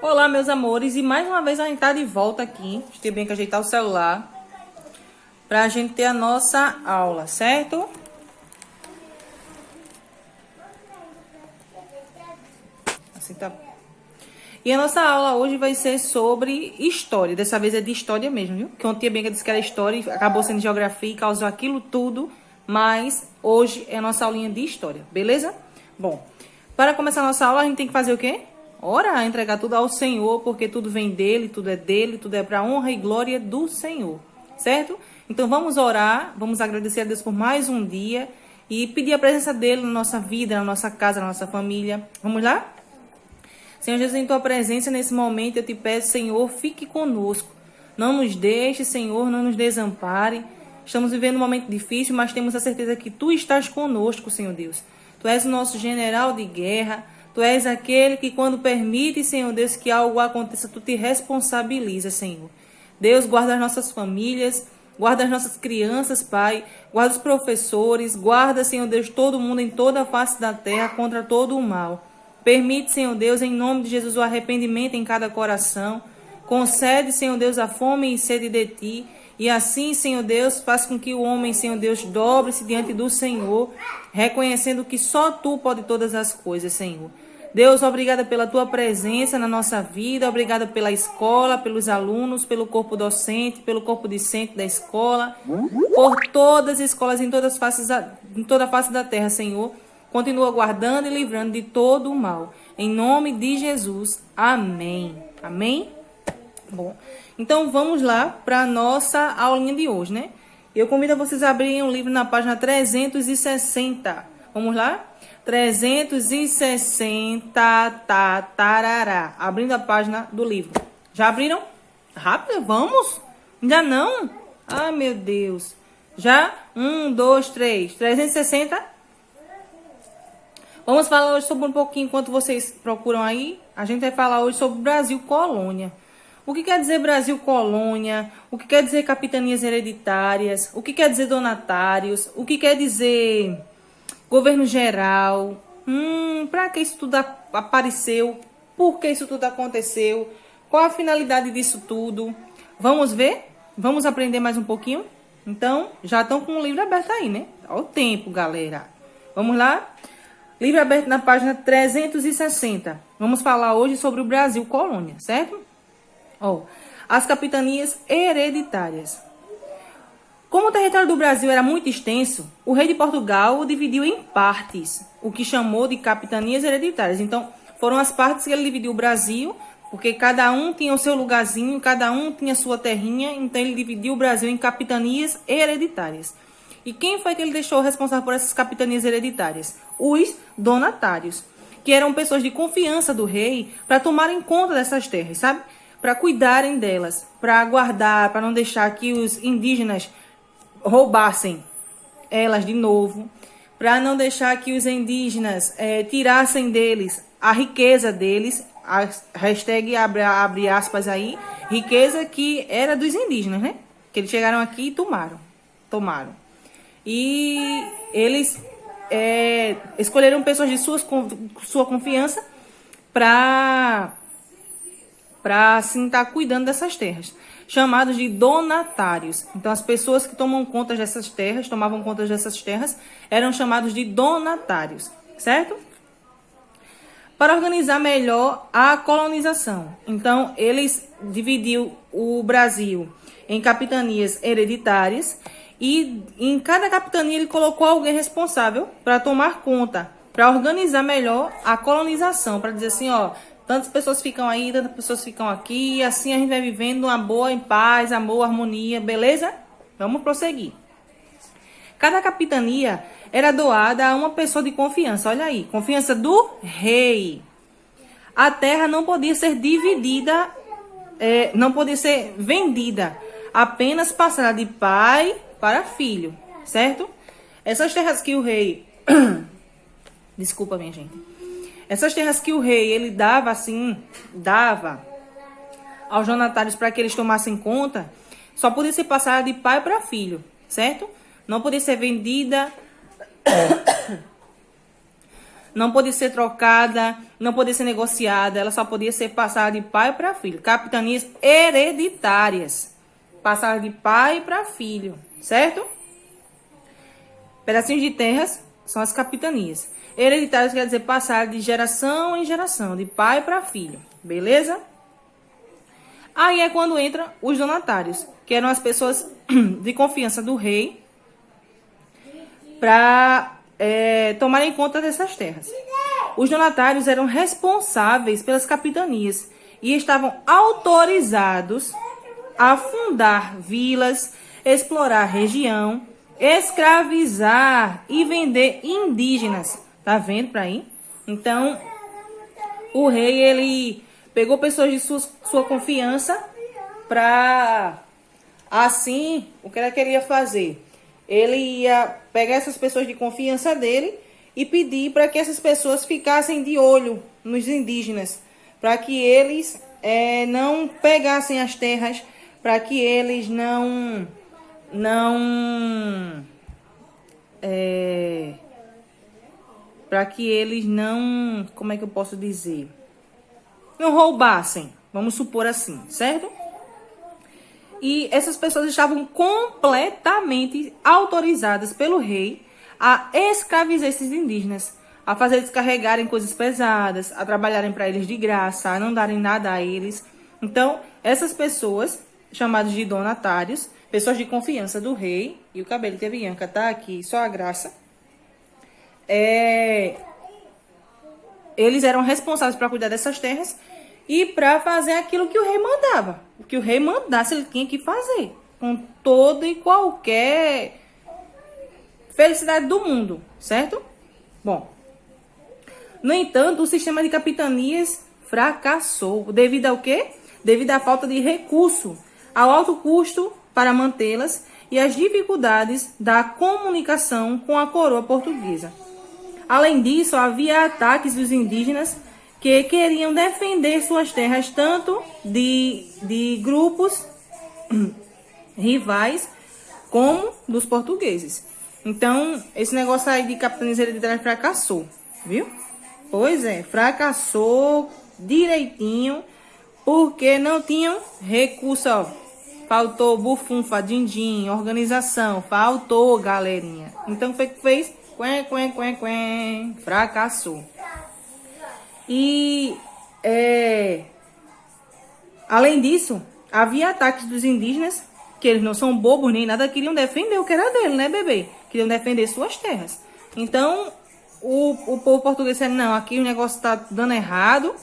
Olá, meus amores, e mais uma vez a gente tá de volta aqui. Tem bem que ajeitar o celular pra gente ter a nossa aula, certo? Assim tá. E a nossa aula hoje vai ser sobre história. Dessa vez é de história mesmo, viu? Que ontem a Bianca disse que era história e acabou sendo geografia e causou aquilo tudo. Mas hoje é a nossa aulinha de história, beleza? Bom, para começar a nossa aula a gente tem que fazer o quê? Ora, entregar tudo ao Senhor, porque tudo vem dele, tudo é para honra e glória do Senhor, certo? Então vamos orar, vamos agradecer a Deus por mais um dia e pedir a presença dele na nossa vida, na nossa casa, na nossa família. Vamos lá? Senhor Jesus, em tua presença nesse momento eu te peço, Senhor, fique conosco. Não nos deixe, Senhor, não nos desampare. Estamos vivendo um momento difícil, mas temos a certeza que tu estás conosco, Senhor Deus. Tu és o nosso general de guerra. Tu és aquele que quando permite, Senhor Deus, que algo aconteça, tu te responsabiliza, Senhor. Deus, guarda as nossas famílias, guarda as nossas crianças, Pai. Guarda os professores, guarda, Senhor Deus, todo mundo em toda a face da terra contra todo o mal. Permite, Senhor Deus, em nome de Jesus, o arrependimento em cada coração. Concede, Senhor Deus, a fome e sede de Ti. E assim, Senhor Deus, faz com que o homem, Senhor Deus, dobre-se diante do Senhor, reconhecendo que só Tu pode todas as coisas, Senhor. Deus, obrigada pela Tua presença na nossa vida, obrigada pela escola, pelos alunos, pelo corpo docente, pelo corpo discente da escola, por todas as escolas em toda a face da terra, Senhor. Continua guardando e livrando de todo o mal. Em nome de Jesus. Amém. Amém? Bom, então vamos lá para a nossa aulinha de hoje, né? Eu convido a vocês a abrirem o livro na página 360. Vamos lá? 360, tarará. Abrindo a página do livro. Já abriram? Rápido, vamos? Ainda não? Ai, meu Deus. Já? 1, 2, 3. 360. Vamos falar hoje sobre um pouquinho, enquanto vocês procuram aí, a gente vai falar hoje sobre Brasil Colônia. O que quer dizer Brasil Colônia? O que quer dizer capitanias hereditárias? O que quer dizer donatários? O que quer dizer governo geral? Para que isso tudo apareceu? Por que isso tudo aconteceu? Qual a finalidade disso tudo? Vamos ver? Vamos aprender mais um pouquinho? Então, já estão com o livro aberto aí, né? Olha o tempo, galera. Vamos lá? Livro aberto na página 360. Vamos falar hoje sobre o Brasil Colônia, certo? As capitanias hereditárias. Como o território do Brasil era muito extenso, o rei de Portugal o dividiu em partes, o que chamou de capitanias hereditárias. Então, foram as partes que ele dividiu o Brasil, porque cada um tinha o seu lugarzinho, cada um tinha a sua terrinha, então ele dividiu o Brasil em capitanias hereditárias. E quem foi que ele deixou responsável por essas capitanias hereditárias? Os donatários, que eram pessoas de confiança do rei para tomarem conta dessas terras, sabe? Para cuidarem delas, para guardar, para não deixar que os indígenas roubassem elas de novo, para não deixar que os indígenas tirassem deles a riqueza deles, a hashtag abre aspas aí, riqueza que era dos indígenas, né? Que eles chegaram aqui e tomaram. E eles escolheram pessoas de sua confiança para assim estar cuidando dessas terras, chamados de donatários. Então as pessoas que tomavam conta dessas terras, eram chamados de donatários, certo? Para organizar melhor a colonização. Então eles dividiu o Brasil em capitanias hereditárias. E em cada capitania ele colocou alguém responsável para tomar conta, para organizar melhor a colonização, para dizer assim, tantas pessoas ficam aí, tantas pessoas ficam aqui, e assim a gente vai vivendo uma boa, em paz, amor, harmonia, beleza? Vamos prosseguir. Cada capitania era doada a uma pessoa de confiança, olha aí, confiança do rei. A terra não podia ser dividida, não podia ser vendida, apenas passará de pai para filho, certo? Essas terras que o rei... Desculpa, minha gente. Essas terras que o rei, ele dava aos donatários para que eles tomassem conta, só podia ser passada de pai para filho, certo? Não podia ser vendida não podia ser trocada, não podia ser negociada, ela só podia ser passada de pai para filho. Capitanias hereditárias, passada de pai para filho, certo? Pedacinhos de terras são as capitanias. Hereditárias quer dizer passar de geração em geração, de pai para filho, beleza? Aí é quando entram os donatários, que eram as pessoas de confiança do rei, para tomarem conta dessas terras. Os donatários eram responsáveis pelas capitanias e estavam autorizados a fundar vilas, explorar a região, escravizar e vender indígenas. Tá vendo por aí? Então, o rei, ele pegou pessoas de sua confiança para, assim, o que era que ele ia fazer? Ele ia pegar essas pessoas de confiança dele e pedir para que essas pessoas ficassem de olho nos indígenas, para que eles não pegassem as terras, para que eles como é que eu posso dizer? Não roubassem, vamos supor assim, certo? E essas pessoas estavam completamente autorizadas pelo rei a escravizar esses indígenas, a fazer eles carregarem coisas pesadas, a trabalharem para eles de graça, a não darem nada a eles. Então, essas pessoas, chamadas de donatários, pessoas de confiança do rei, e o cabelo de Bianca tá aqui, só a graça, eles eram responsáveis para cuidar dessas terras e para fazer aquilo que o rei mandava. O que o rei mandasse, ele tinha que fazer, com toda e qualquer felicidade do mundo, certo? Bom, no entanto, o sistema de capitanias fracassou. Devido ao quê? Devido à falta de recurso, ao alto custo para mantê-las e às dificuldades da comunicação com a coroa portuguesa. Além disso, havia ataques dos indígenas que queriam defender suas terras tanto de grupos rivais como dos portugueses. Então, esse negócio aí de capitanias hereditárias fracassou, viu? Pois é, fracassou direitinho, porque não tinham recurso, ó. Faltou bufunfa, din-din, organização, faltou, galerinha. Então, foi que fez? Fracassou. E, além disso, havia ataques dos indígenas, que eles não são bobos nem nada, queriam defender o que era dele, né, bebê? Queriam defender suas terras. Então, o povo português disse, não, aqui o negócio tá dando errado,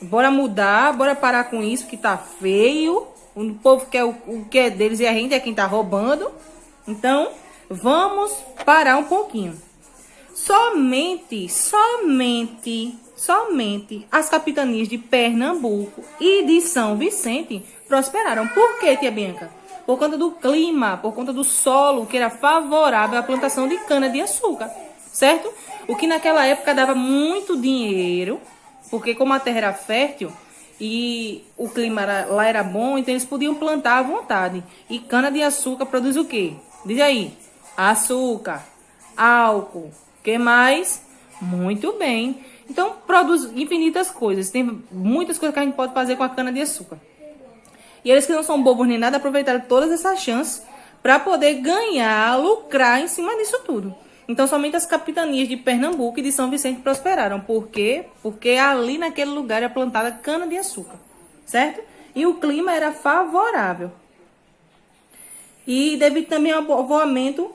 bora mudar, bora parar com isso, que tá feio, o povo quer o que é deles e a gente é quem tá roubando. Então, vamos parar um pouquinho. Somente as capitanias de Pernambuco e de São Vicente prosperaram. Por quê, tia Bianca? Por conta do clima, por conta do solo que era favorável à plantação de cana-de-açúcar, certo? O que naquela época dava muito dinheiro, porque como a terra era fértil e o clima lá era bom, então eles podiam plantar à vontade. E cana-de-açúcar produz o quê? Diz aí. Açúcar, álcool, o que mais? Muito bem. Então, produz infinitas coisas. Tem muitas coisas que a gente pode fazer com a cana-de-açúcar. E eles que não são bobos nem nada, aproveitaram todas essas chances para poder ganhar, lucrar em cima disso tudo. Então, somente as capitanias de Pernambuco e de São Vicente prosperaram. Por quê? Porque ali naquele lugar era plantada cana-de-açúcar, certo? E o clima era favorável. E devido também ao povoamento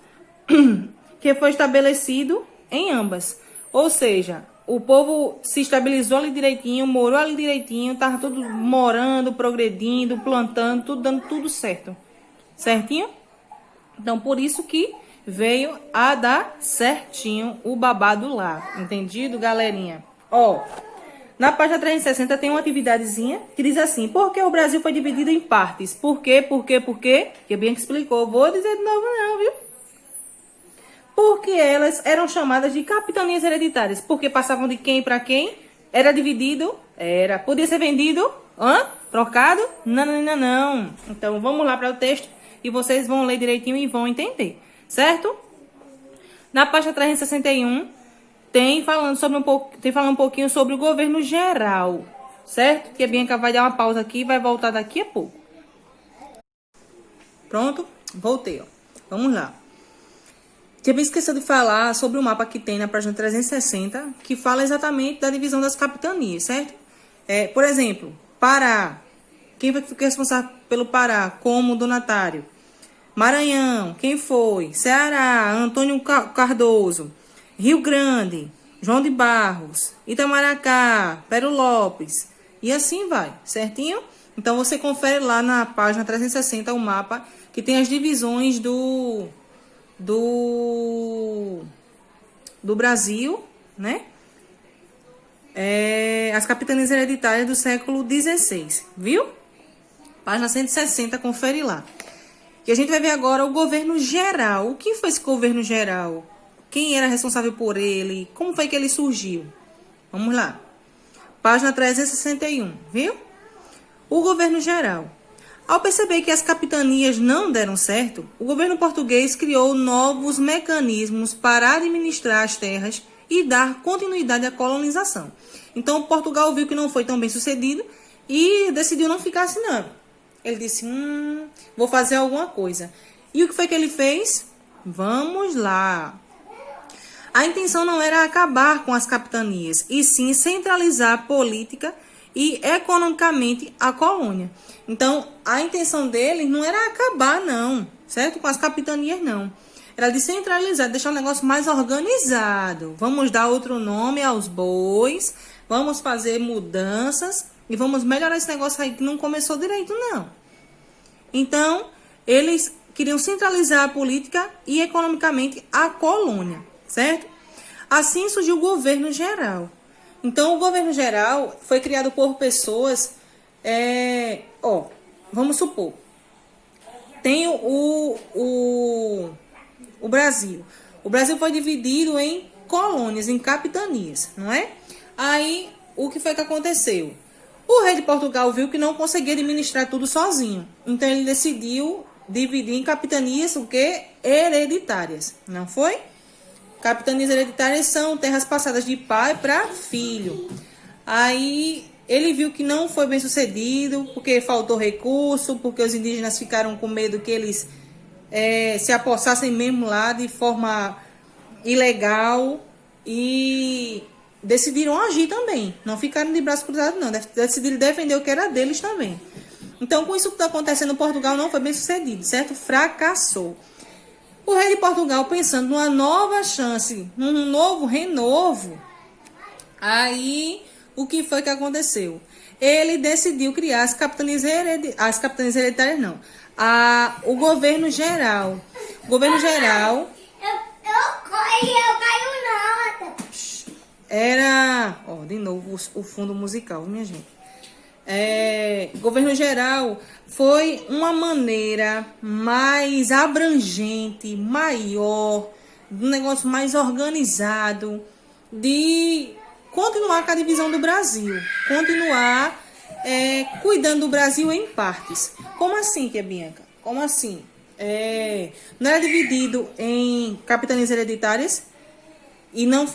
que foi estabelecido em ambas. Ou seja, o povo se estabilizou ali direitinho, morou ali direitinho, tava tudo morando, progredindo, plantando, tudo dando tudo certo. Certinho? Então, por isso que veio a dar certinho o babado lá. Entendido, galerinha? Ó, na página 360 tem uma atividadezinha que diz assim: por que o Brasil foi dividido em partes? Por quê? Que bem que explicou. Vou dizer de novo não, viu? Porque elas eram chamadas de capitanias hereditárias. Porque passavam de quem para quem? Era dividido? Era. Podia ser vendido? Trocado? Não. Então, vamos lá para o texto e vocês vão ler direitinho e vão entender. Certo? Na página 361, tem falando um pouquinho sobre o governo geral, certo? Que a Bianca vai dar uma pausa aqui e vai voltar daqui a pouco. Pronto? Voltei, ó. Vamos lá. Tinha esquecido de falar sobre o mapa que tem na página 360, que fala exatamente da divisão das capitanias, certo? Por exemplo, Pará. Quem vai ficar responsável pelo Pará? Como donatário? Maranhão. Quem foi? Ceará. Antônio Cardoso. Rio Grande. João de Barros. Itamaracá. Pero Lopes. E assim vai, certinho? Então, você confere lá na página 360 o mapa que tem as divisões do Brasil, né? As capitanias hereditárias do século XVI, viu? Página 160, confere lá. E a gente vai ver agora o governo geral. O que foi esse governo geral? Quem era responsável por ele? Como foi que ele surgiu? Vamos lá. Página 361, viu? O governo geral. Ao perceber que as capitanias não deram certo, o governo português criou novos mecanismos para administrar as terras e dar continuidade à colonização. Então, Portugal viu que não foi tão bem sucedido e decidiu não ficar assim, não. Ele disse, vou fazer alguma coisa. E o que foi que ele fez? Vamos lá. A intenção não era acabar com as capitanias, e sim centralizar política e economicamente a colônia. Então, a intenção deles não era acabar, não, certo? Com as capitanias, não. Era descentralizar, deixar o negócio mais organizado. Vamos dar outro nome aos bois, vamos fazer mudanças e vamos melhorar esse negócio aí que não começou direito, não. Então, eles queriam centralizar a política e economicamente a colônia, certo? Assim surgiu o governo geral. Então, o governo geral foi criado por pessoas, vamos supor, tem o Brasil. O Brasil foi dividido em colônias, em capitanias, não é? Aí, o que foi que aconteceu? O rei de Portugal viu que não conseguia administrar tudo sozinho. Então, ele decidiu dividir em capitanias, o quê? Hereditárias, não foi? Capitanias hereditárias são terras passadas de pai para filho. Aí ele viu que não foi bem sucedido, porque faltou recurso, porque os indígenas ficaram com medo que eles se apossassem mesmo lá de forma ilegal e decidiram agir também. Não ficaram de braços cruzados, não. Decidiram defender o que era deles também. Então, com isso que está acontecendo, Portugal não foi bem sucedido, certo? Fracassou. O rei de Portugal, pensando numa nova chance, num novo renovo, aí o que foi que aconteceu? Ele decidiu criar as capitanias hereditárias, não. O governo geral. O governo geral Eu caio não. era... de novo o fundo musical, minha gente. Governo geral foi uma maneira mais abrangente, maior, um negócio mais organizado de continuar com a divisão do Brasil, continuar cuidando do Brasil em partes. Como assim, tia Bianca? Como assim? Não era dividido em capitanias hereditárias e não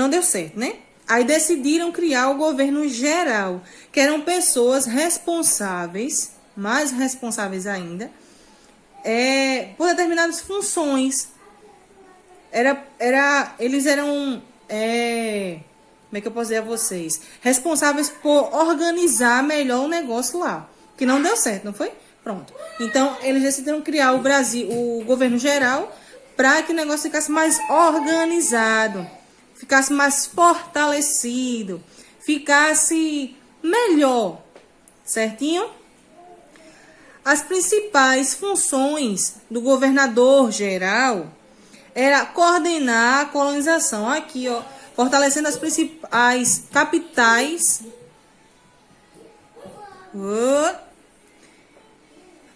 deu certo, né? Aí decidiram criar o governo geral, que eram pessoas responsáveis, mais responsáveis ainda, por determinadas funções. Eles eram, como é que eu posso dizer a vocês? Responsáveis por organizar melhor o negócio lá, que não deu certo, não foi? Pronto. Então, eles decidiram criar o governo geral, para que o negócio ficasse mais organizado, ficasse mais fortalecido, ficasse melhor, certinho? As principais funções do governador geral era coordenar a colonização. Aqui, ó, fortalecendo as principais capitais.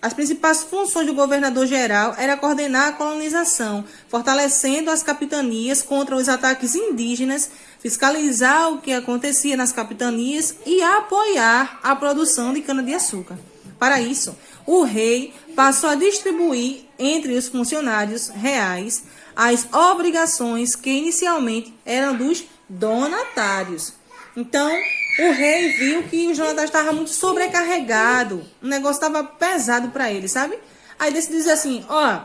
As principais funções do governador geral era coordenar a colonização, fortalecendo as capitanias contra os ataques indígenas, fiscalizar o que acontecia nas capitanias e apoiar a produção de cana-de-açúcar. Para isso, o rei passou a distribuir entre os funcionários reais as obrigações que inicialmente eram dos donatários. Então, o rei viu que os donatários estavam muito sobrecarregados. O negócio estava pesado para ele, sabe? Aí decidiu dizer assim, ó,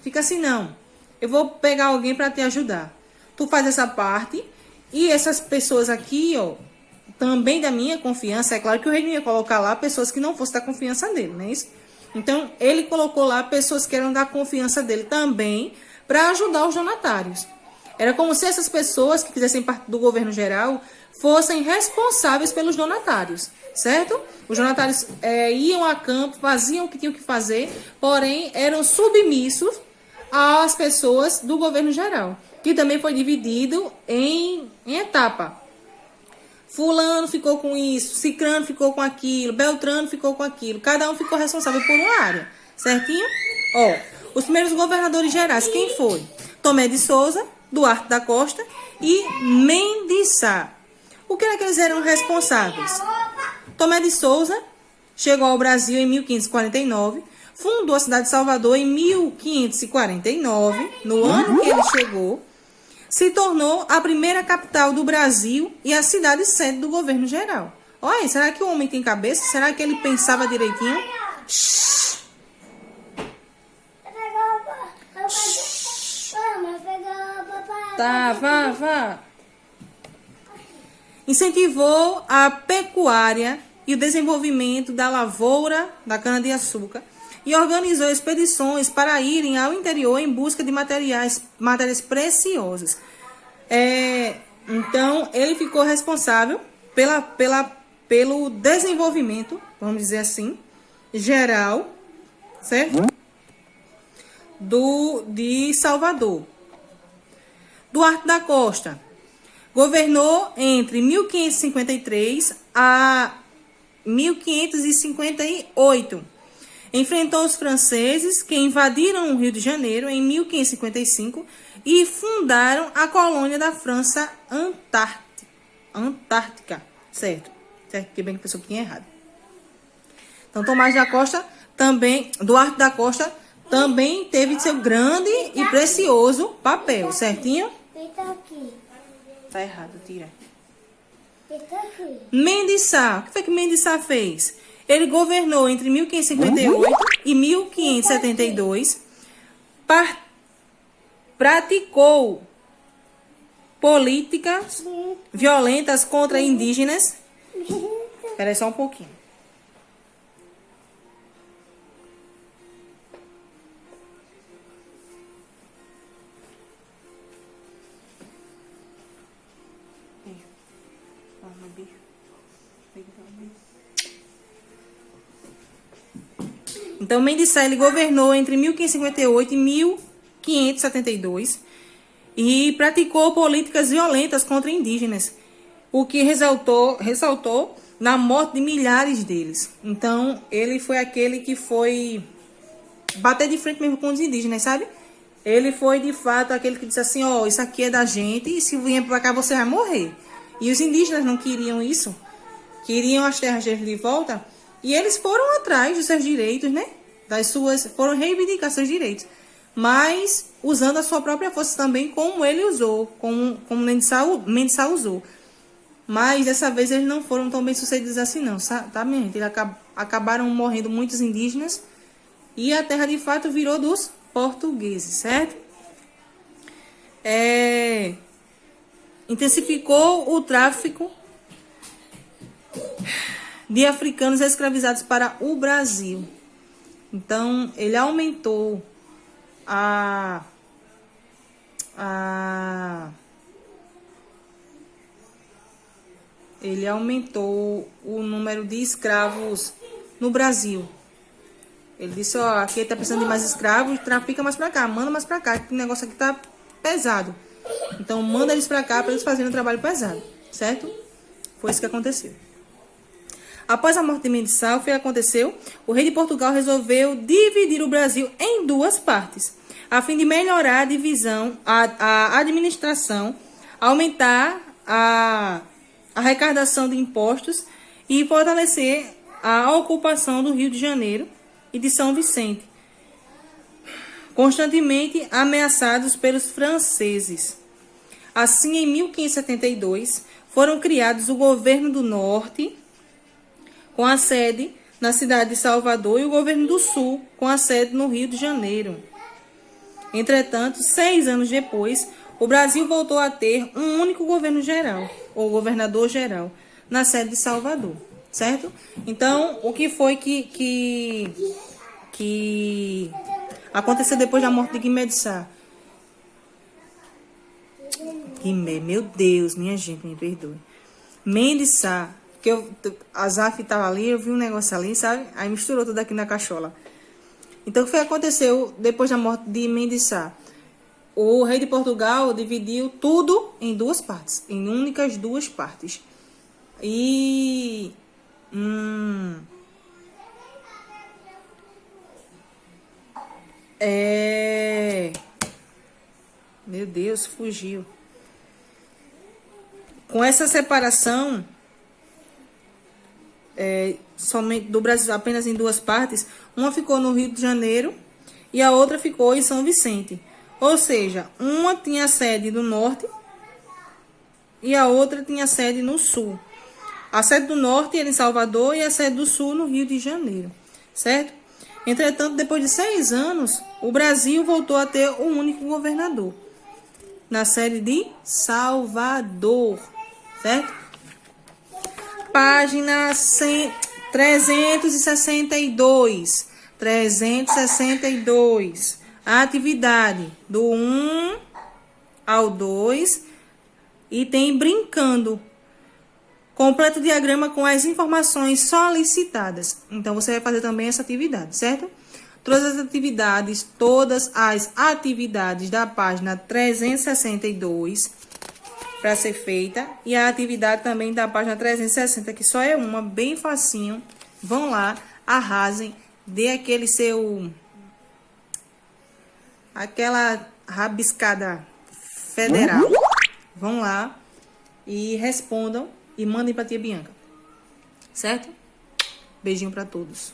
fica assim não. Eu vou pegar alguém para te ajudar. Tu faz essa parte e essas pessoas aqui, ó, também da minha confiança. É claro que o rei não ia colocar lá pessoas que não fossem da confiança dele, não é isso? Então, ele colocou lá pessoas que eram da confiança dele também para ajudar os donatários. Era como se essas pessoas que fizessem parte do governo geral fossem responsáveis pelos donatários, certo? Os donatários iam a campo, faziam o que tinham que fazer, porém eram submissos às pessoas do governo geral, que também foi dividido em etapa. Fulano ficou com isso, Cicrano ficou com aquilo, Beltrano ficou com aquilo. Cada um ficou responsável por uma área, certinho? Ó, os primeiros governadores gerais, quem foi? Tomé de Souza, Duarte da Costa e Mendes Sá. O que era que eles eram responsáveis? Tomé de Souza chegou ao Brasil em 1549, fundou a cidade de Salvador em 1549, no ano que ele chegou, se tornou a primeira capital do Brasil e a cidade sede do governo geral. Olha, será que o homem tem cabeça? Será que ele pensava direitinho? Shhh. Tá, vá. Incentivou a pecuária e o desenvolvimento da lavoura da cana-de-açúcar e organizou expedições para irem ao interior em busca de matérias preciosas. Então, ele ficou responsável pelo desenvolvimento, vamos dizer assim, geral, certo? De Salvador. Duarte da Costa governou entre 1553 a 1558. Enfrentou os franceses que invadiram o Rio de Janeiro em 1555 e fundaram a colônia da França Antártica. Certo, que bem que a pessoa tinha errado. Então, Duarte da Costa também teve seu grande e precioso papel, certinho? Tá errado, tira. Mendes Sá, o que foi que Mendes Sá fez? Ele governou entre 1558 e 1572, praticou políticas violentas contra indígenas. Espera aí só um pouquinho. Então, Mendes Sá, ele governou entre 1558 e 1572 e praticou políticas violentas contra indígenas, o que ressaltou na morte de milhares deles. Então, ele foi aquele que foi bater de frente mesmo com os indígenas, sabe? Ele foi, de fato, aquele que disse assim, ó, isso aqui é da gente e se vier pra cá você vai morrer. E os indígenas não queriam isso, queriam as terras deles de volta. E eles foram atrás dos seus direitos, né? Foram reivindicar seus direitos. Mas usando a sua própria força também, como ele usou, como Mendes Sá usou. Mas dessa vez eles não foram tão bem sucedidos assim não, tá, minha gente? Eles acabaram morrendo muitos indígenas e a terra de fato virou dos portugueses, certo? Intensificou o tráfico de africanos escravizados para o Brasil. Então, ele aumentou o número de escravos no Brasil. Ele disse, ó, aqui tá precisando de mais escravos, trafica mais pra cá, manda mais pra cá, que o negócio aqui tá pesado. Então, manda eles pra cá pra eles fazerem um trabalho pesado, certo? Foi isso que aconteceu. Após a morte de Mendes Sá, o que aconteceu? O rei de Portugal resolveu dividir o Brasil em duas partes, a fim de melhorar a divisão, a administração, aumentar a arrecadação de impostos e fortalecer a ocupação do Rio de Janeiro e de São Vicente, constantemente ameaçados pelos franceses. Assim, em 1572, foram criados o Governo do Norte, com a sede na cidade de Salvador, e o Governo do Sul, com a sede no Rio de Janeiro. Entretanto, 6 anos depois, o Brasil voltou a ter um único governo geral, ou governador geral, na sede de Salvador, certo? Então, o que foi que aconteceu depois da morte de Guimê de Sá? Guimê, meu Deus, minha gente, me perdoe. Mendes Sá, que a Zaf estava ali, eu vi um negócio ali, sabe? Aí misturou tudo aqui na cachola. Então, o que foi que aconteceu depois da morte de Mendes Sá? O rei de Portugal dividiu tudo em 2 partes, em únicas 2 partes. E... Meu Deus, fugiu. Com essa separação, somente do Brasil apenas em 2 partes, uma ficou no Rio de Janeiro e a outra ficou em São Vicente. Ou seja, uma tinha sede no norte e a outra tinha sede no sul. A sede do norte era em Salvador e a sede do sul no Rio de Janeiro, certo? Entretanto, depois de 6 anos, o Brasil voltou a ter um único governador, na sede de Salvador, certo? Página 362. 362. A atividade do 1 ao 2. Item brincando. Completa o diagrama com as informações solicitadas. Então, você vai fazer também essa atividade, certo? Todas as atividades da página 362 para ser feita. E a atividade também da página 360, que só é uma, bem facinho. Vão lá, arrasem, dê aquela rabiscada federal. Vão lá e respondam e mandem para tia Bianca. Certo? Beijinho para todos.